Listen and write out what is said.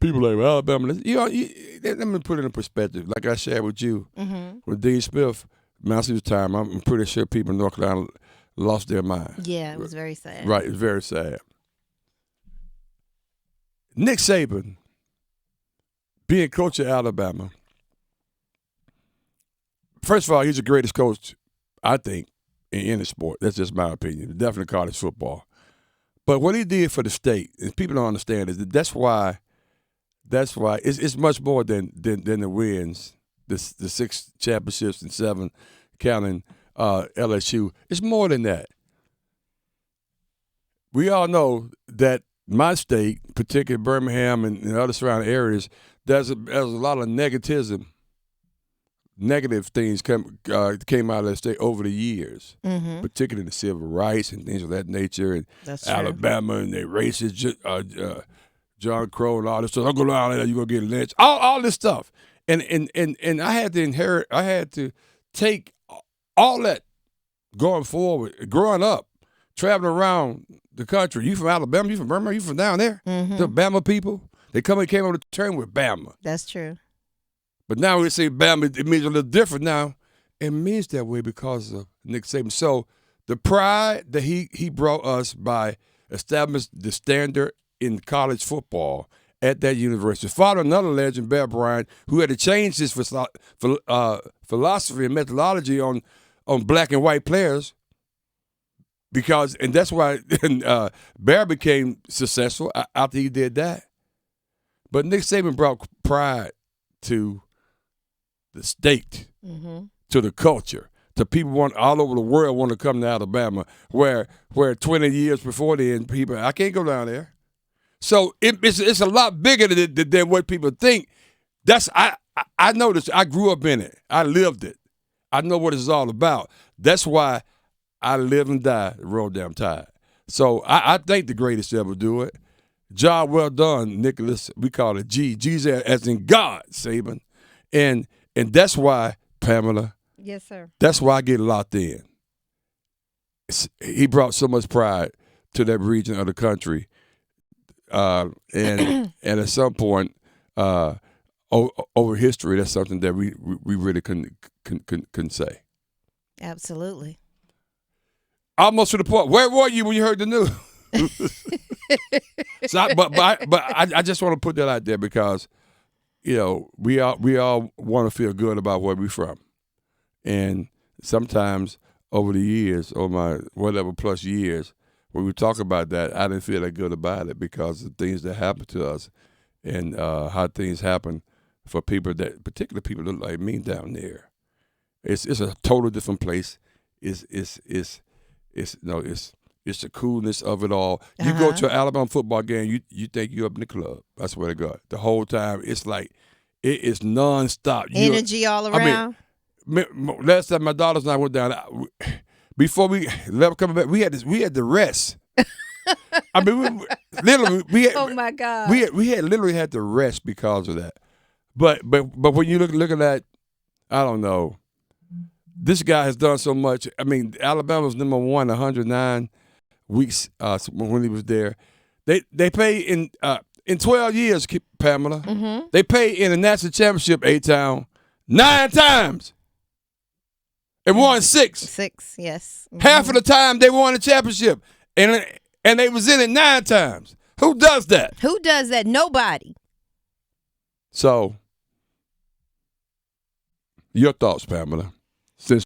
people like Alabama. Let me put it in perspective. Like I shared with you with Dean Smith, Master's time. I'm pretty sure people in North Carolina lost their mind. Yeah, it was very sad. Right, it's very sad. Nick Saban, being coach of Alabama. First of all, he's the greatest coach, I think, in any sport. That's just my opinion. Definitely college football. But what he did for the state, and people don't understand, is that's why it's much more than the wins, the 6 championships and 7 counting LSU. It's more than that. We all know that my state, particularly Birmingham and other surrounding areas, there's a lot of negative things came out of that state over the years, particularly the civil rights and things of that nature, and That's Alabama and they racist, John Crow and all this stuff. Don't go down there, you're gonna get lynched. All this stuff, and I had to take all that going forward, growing up, traveling around the country. You from Alabama? You from Birmingham? You from down there? The Bama people, they came over the term with Bama. That's true. But now we say Bama, it means a little different now. It means that way because of Nick Saban. So the pride that he brought us by establishing the standard in college football at that university. Father, another legend, Bear Bryant, who had to change his philosophy and methodology on black and white players. And that's why Bear became successful after he did that. But Nick Saban brought pride to the state, to the culture, to people all over the world want to come to Alabama, where 20 years before then, people, I can't go down there. So it's a lot bigger than what people think. I know this. I grew up in it. I lived it. I know what it's all about. That's why I live and die the Roll Damn Tide. So I think the greatest ever do it. Job well done, Nicholas. We call it G. G's as in God, Saban. And that's why, Pamela. Yes, sir. That's why I get locked in. He brought so much pride to that region of the country. And at some point, over history, that's something that we really couldn't say. Absolutely. Almost to the point. Where were you when you heard the news? I just want to put that out there because, we all want to feel good about where we're from, and sometimes over the years, over my whatever plus years, when we talk about that, I didn't feel that good about it because of things that happened to us, and how things happen for people particular people that look like me down there. It's a total different place. It's the coolness of it all. You go to an Alabama football game, you think you're up in the club. I swear to God. The whole time, it's like, it is nonstop. Energy all around. Last time my daughters and I went down, before we left coming back, we had to rest. I mean, we had, oh my God. We had literally had to rest because of that. But when you look at that, I don't know. This guy has done so much. I mean, Alabama was number 1, 109 weeks when he was there. They pay in 12 years, Pamela. They pay in the national championship A-Town 9 times and won 6. 6, yes. Half of the time they won the championship, and they was in it 9 times. Who does that? Who does that? Nobody. So, your thoughts, Pamela? Since